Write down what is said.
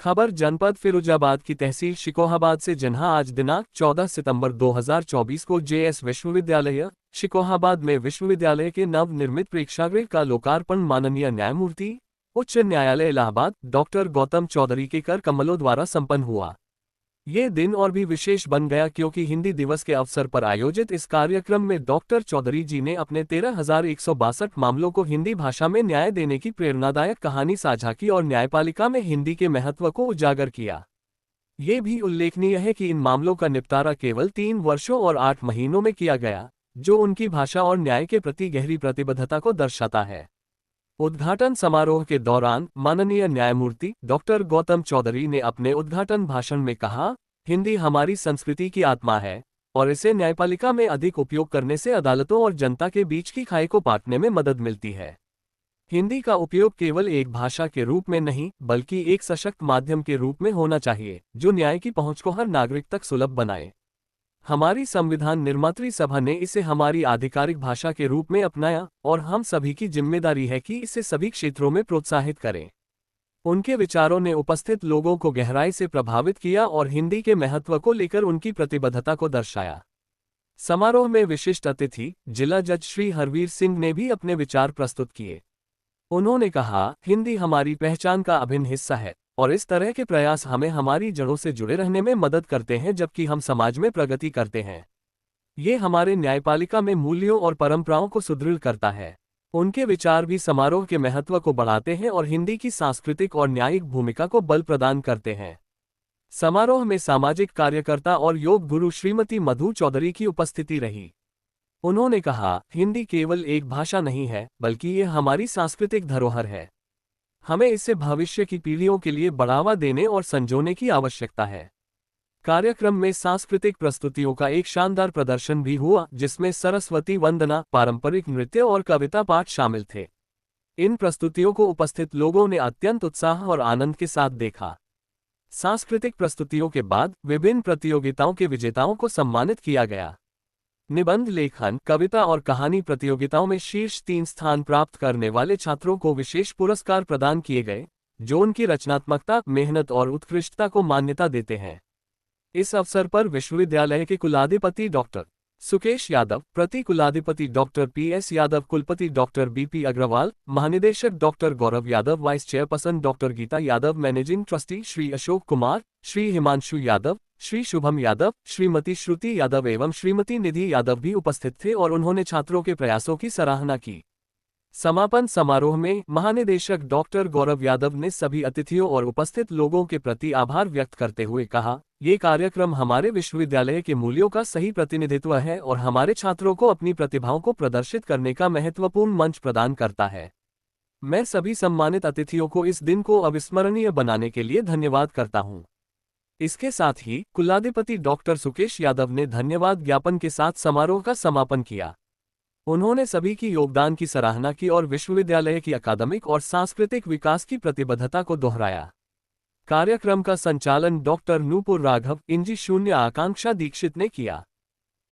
खबर जनपद फिरोजाबाद की तहसील शिकोहाबाद से जहां आज दिनांक 14 सितंबर 2024 को जेएस विश्वविद्यालय शिकोहाबाद में विश्वविद्यालय के नवनिर्मित प्रेक्षागृह का लोकार्पण माननीय न्यायमूर्ति उच्च न्यायालय इलाहाबाद डॉक्टर गौतम चौधरी के कर कमलों द्वारा संपन्न हुआ। ये दिन और भी विशेष बन गया क्योंकि हिंदी दिवस के अवसर पर आयोजित इस कार्यक्रम में डॉक्टर चौधरी जी ने अपने 13,162 मामलों को हिंदी भाषा में न्याय देने की प्रेरणादायक कहानी साझा की और न्यायपालिका में हिंदी के महत्व को उजागर किया। ये भी उल्लेखनीय है कि इन मामलों का निपटारा केवल 3 वर्षों और 8 महीनों में किया गया, जो उनकी भाषा और न्याय के प्रति गहरी प्रतिबद्धता को दर्शाता है। उद्घाटन समारोह के दौरान माननीय न्यायमूर्ति डॉक्टर गौतम चौधरी ने अपने उद्घाटन भाषण में कहा, हिंदी हमारी संस्कृति की आत्मा है और इसे न्यायपालिका में अधिक उपयोग करने से अदालतों और जनता के बीच की खाई को पाटने में मदद मिलती है। हिंदी का उपयोग केवल एक भाषा के रूप में नहीं बल्कि एक सशक्त माध्यम के रूप में होना चाहिए, जो न्याय की पहुंच को हर नागरिक तक सुलभ बनाए। हमारी संविधान निर्मात्री सभा ने इसे हमारी आधिकारिक भाषा के रूप में अपनाया और हम सभी की जिम्मेदारी है कि इसे सभी क्षेत्रों में प्रोत्साहित करें। उनके विचारों ने उपस्थित लोगों को गहराई से प्रभावित किया और हिंदी के महत्व को लेकर उनकी प्रतिबद्धता को दर्शाया। समारोह में विशिष्ट अतिथि जिला जज श्री हरवीर सिंह ने भी अपने विचार प्रस्तुत किए। उन्होंने कहा, हिंदी हमारी पहचान का अभिन्न हिस्सा है और इस तरह के प्रयास हमें हमारी जड़ों से जुड़े रहने में मदद करते हैं जबकि हम समाज में प्रगति करते हैं। ये हमारे न्यायपालिका में मूल्यों और परंपराओं को सुदृढ़ करता है। उनके विचार भी समारोह के महत्व को बढ़ाते हैं और हिंदी की सांस्कृतिक और न्यायिक भूमिका को बल प्रदान करते हैं। समारोह में सामाजिक कार्यकर्ता और योग गुरु श्रीमती मधु चौधरी की उपस्थिति रही। उन्होंने कहा, हिंदी केवल एक भाषा नहीं है बल्कि ये हमारी सांस्कृतिक धरोहर है। हमें इसे भविष्य की पीढ़ियों के लिए बढ़ावा देने और संजोने की आवश्यकता है। कार्यक्रम में सांस्कृतिक प्रस्तुतियों का एक शानदार प्रदर्शन भी हुआ, जिसमें सरस्वती वंदना, पारंपरिक नृत्य और कविता पाठ शामिल थे। इन प्रस्तुतियों को उपस्थित लोगों ने अत्यंत उत्साह और आनंद के साथ देखा। सांस्कृतिक प्रस्तुतियों के बाद विभिन्न प्रतियोगिताओं के विजेताओं को सम्मानित किया गया। निबंध लेखन, कविता और कहानी प्रतियोगिताओं में शीर्ष 3 स्थान प्राप्त करने वाले छात्रों को विशेष पुरस्कार प्रदान किए गए, जो उनकी रचनात्मकता, मेहनत और उत्कृष्टता को मान्यता देते हैं। इस अवसर पर विश्वविद्यालय के कुलाधिपति डॉक्टर सुकेश यादव, प्रति कुलाधिपति डॉक्टर PS यादव, कुलपति डॉक्टर BP अग्रवाल, महानिदेशक doctor Gaurav Yadav, vice chairperson doctor Geeta Yadav, managing trustee Shri Ashok Kumar, Shri Himanshu Yadav, Shri Shubham Yadav, Shrimati Shruti Yadav एवं श्रीमती निधि यादव भी उपस्थित थे और उन्होंने छात्रों के प्रयासों की सराहना की। समापन समारोह में महानिदेशक डॉक्टर गौरव यादव ने सभी अतिथियों और उपस्थित लोगों के प्रति आभार व्यक्त करते हुए कहा, ये कार्यक्रम हमारे विश्वविद्यालय के मूल्यों का सही प्रतिनिधित्व है और हमारे छात्रों को अपनी प्रतिभाओं को प्रदर्शित करने का महत्वपूर्ण मंच प्रदान करता है। मैं सभी सम्मानित अतिथियों को इस दिन को अविस्मरणीय बनाने के लिए धन्यवाद करता हूँ। इसके साथ ही कुलाधिपति डॉक्टर सुकेश यादव ने धन्यवाद ज्ञापन के साथ समारोह का समापन किया। उन्होंने सभी की योगदान की सराहना की और विश्वविद्यालय की अकादमिक और सांस्कृतिक विकास की प्रतिबद्धता को दोहराया। कार्यक्रम का संचालन डॉक्टर नूपुर राघव, इंजी शून्य आकांक्षा दीक्षित ने किया।